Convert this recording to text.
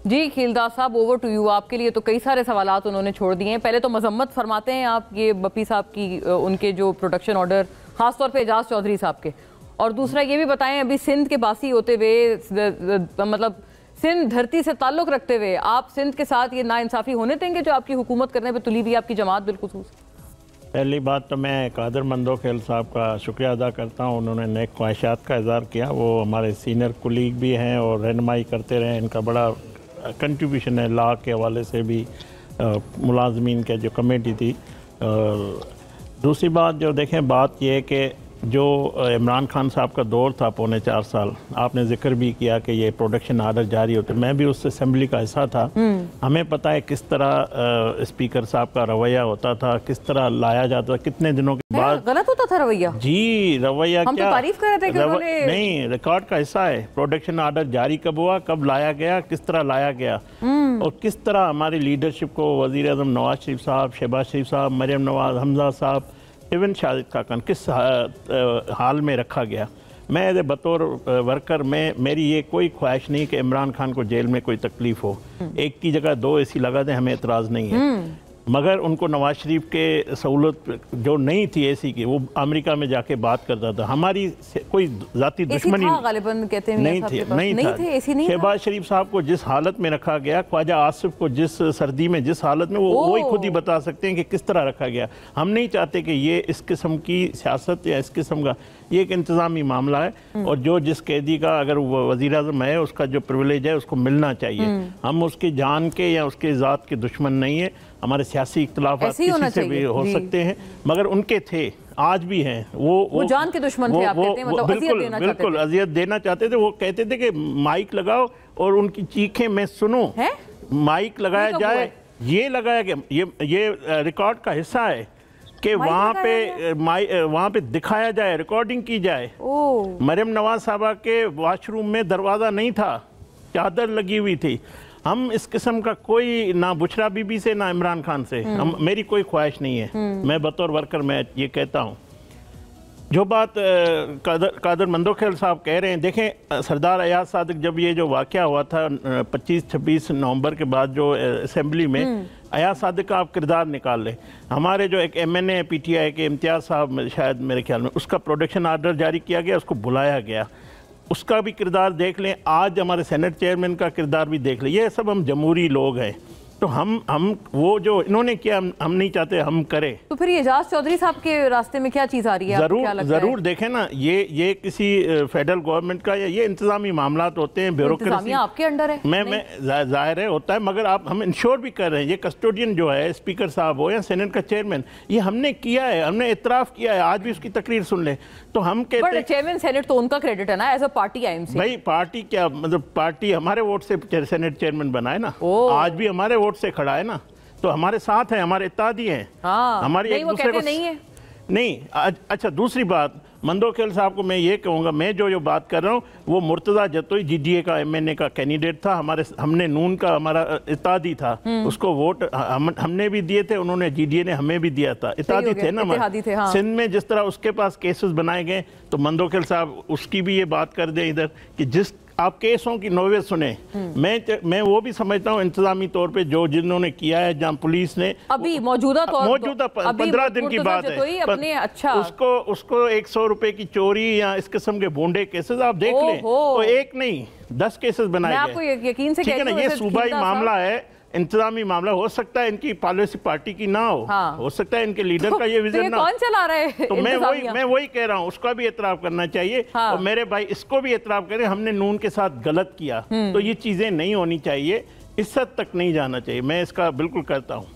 جی خیلدار صاحب over to you. آپ کے لیے تو کئی سارے سوالات انہوں نے چھوڑ دیے ہیں. پہلے تو مذمت فرماتے ہیں آپ یہ بپی صاحب کی ان کے جو پروٹیکشن آرڈر خاص طور پہ اعجاز چودھری صاحب کے, اور دوسرا یہ بھی بتائیں ابھی سندھ کے باسی ہوتے ہوئے مطلب سندھ دھرتی سے تعلق رکھتے ہوئے آپ سندھ کے ساتھ یہ ناانصافی ہونے دیں گے جو آپ کی حکومت کرنے پہ تلی بھی آپ کی جماعت بالخصوص؟ پہلی بات تو میں قادر مندوخیل صاحب کا شکریہ ادا کرتا ہوں, انہوں نے نیک خواہشات کا اظہار کیا. وہ ہمارے سینئر کولیگ بھی ہیں اور رہنمائی کرتے رہے, ان کا بڑا کنٹریبیوشن ہے لا کے حوالے سے بھی, ملازمین کے جو کمیٹی تھی. دوسری بات جو دیکھیں بات یہ ہے کہ جو عمران خان صاحب کا دور تھا 4.25 سال, آپ نے ذکر بھی کیا کہ یہ پروڈکشن آرڈر جاری ہوتے, میں بھی اس اسمبلی کا حصہ تھا. ہمیں پتہ ہے کس طرح اسپیکر صاحب کا رویہ ہوتا تھا, کس طرح لایا جاتا تھا, کتنے دنوں کے بعد غلط ہوتا تھا رویہ. جی رویہ ہم تو تعریف کر رہے تھے کہ انہوں نے نہیں, ریکارڈ کا حصہ ہے. پروڈکشن آرڈر جاری کب ہوا, کب لایا گیا, کس طرح لایا گیا, اور کس طرح ہماری لیڈرشپ کو وزیر اعظم نواز شریف صاحب, شہباز شریف صاحب, مریم نواز, حمزہ صاحب, ایون شاہد خاقان کس حال میں رکھا گیا. میں بطور ورکر میری یہ کوئی خواہش نہیں کہ عمران خان کو جیل میں کوئی تکلیف ہو. ایک کی جگہ 2 اے سی لگا دیں, ہمیں اعتراض نہیں ہے, مگر ان کو نواز شریف کے سہولت جو نہیں تھی اے سی کی, وہ امریکہ میں جا کے بات کرتا تھا. ہماری کوئی ذاتی دشمنی نہیں تھی. شہباز شریف صاحب کو جس حالت میں رکھا گیا, خواجہ آصف کو جس سردی میں جس حالت میں, وہی خود ہی بتا سکتے ہیں کہ کس طرح رکھا گیا. ہم نہیں چاہتے کہ یہ اس قسم کی سیاست یا اس قسم کا, یہ ایک انتظامی معاملہ ہے, اور جو جس قیدی کا اگر وہ وزیر اعظم ہے اس کا جو پریویلیج ہے اس کو ملنا چاہیے. ہم اس کی جان کے یا اس کے ذات کے دشمن نہیں ہے. ہمارے سیاسی اختلافات کسی سے بھی ہو سکتے ہیں, مگر ان کے تھے, آج بھی ہیں. وہ جان کے دشمن تھے آپ کہتے ہیں, مطلب بالکل اذیت دینا چاہتے تھے. وہ کہتے تھے کہ مائک لگاؤ اور ان کی چیخیں میں سنوں, مائک لگایا جائے, یہ لگایا گیا, یہ ریکارڈ کا حصہ ہے کہ وہاں پہ دکھایا جائے, ریکارڈنگ کی جائے. مریم نواز صاحبہ کے واش روم میں دروازہ نہیں تھا, چادر لگی ہوئی تھی. ہم اس قسم کا کوئی نہ بشرا بی بی سے نہ عمران خان سے میری کوئی خواہش نہیں ہے. میں بطور ورکر میں یہ کہتا ہوں. جو بات قادر مندوخیل صاحب کہہ رہے ہیں, دیکھیں سردار ایاز صادق جب یہ جو واقعہ ہوا تھا 25-26 نومبر کے بعد جو اسمبلی میں, ایاز صادق کا آپ کردار نکال لیں. ہمارے جو ایک M N A P T I کے امتیاز صاحب شاید میرے خیال میں, اس کا پروڈکشن آرڈر جاری کیا گیا, اس کو بلایا گیا, اس کا بھی کردار دیکھ لیں. آج ہمارے سینٹ چیئرمین کا کردار بھی دیکھ لیں. یہ سب ہم جمہوری لوگ ہیں, تو ہم وہ جو انہوں نے کیا ہم نہیں چاہتے ہم کرے. تو پھر اعجاز چودھری صاحب کے راستے میں کیا چیز آ رہی ہے؟ ضرور دیکھیں نا, یہ کسی فیڈرل گورنمنٹ کا یا یہ انتظامی معاملات ہوتے ہیں, بیوروکریسی آپ کے انڈر ہے. میں ظاہر ہے ہوتا ہے, مگر ہم انشور بھی کر رہے ہیں. یہ کسٹوڈین جو ہے اسپیکر صاحب ہو یا سینٹ کا چیئرمین, یہ ہم نے کیا ہے, ہم نے اعتراف کیا ہے. آج بھی اس کی تقریر سن لیں تو ہم کہتے ہیں چیئرمین سینٹ تو ان کا کریڈٹ ہے نا as a party I M C. بھائی پارٹی کیا مطلب, پارٹی ہمارے ووٹ سے سینٹ چیئرمین بنا ہے نا, آج بھی ہمارے ووٹ سے کھڑا ہے نا, تو ہمارے ساتھ ہیں, ہمارے اتحادی ہیں. ہماری ایک دوسرے کو نہیں. اچھا دوسری بات, مندوخیل صاحب کو میں یہ کہوں گا, میں جو بات کر رہا ہوں وہ Murtaza Jatoi G D A کا ایم این اے کا کینڈیڈیٹ تھا. ہم نے نون کا ہمارا اتحادی تھا, اس کو ووٹ ہم نے بھی دیے تھے, انہوں نے جی ڈی اے نے ہمیں بھی دیا تھا. اتحادی تھے نا سندھ میں. جس طرح اس کے پاس کیسز بنائے گئے, تو مندوخیل صاحب اس کی بھی یہ بات کر دیں ادھر کہ جس آپ کیسوں کی نوعیت سنیں. میں وہ بھی سمجھتا ہوں انتظامی طور پہ جنہوں نے کیا ہے, جہاں پولیس نے ابھی موجودہ 15 دن کی بات ہے, اس کو 100 روپے کی چوری یا اس قسم کے بونڈے کیسز آپ دیکھ لیں, تو ایک نہیں 10 کیسز بنائے گئے. ٹھیک ہے نا, یہ صوبائی معاملہ ہے, انتظامی معاملہ. ہو سکتا ہے ان کی پالیسی پارٹی کی نہ ہو سکتا ہے ان کے لیڈر کا یہ ویژن نہ ہو. کون چلا رہا ہے؟ تو میں وہی کہہ رہا ہوں, اس کا بھی اعتراف کرنا چاہیے, اور میرے بھائی اس کو بھی اعتراف کریں, ہم نے نون کے ساتھ غلط کیا. تو یہ چیزیں نہیں ہونی چاہیے, اس حد تک نہیں جانا چاہیے. میں اس کا بالکل کرتا ہوں.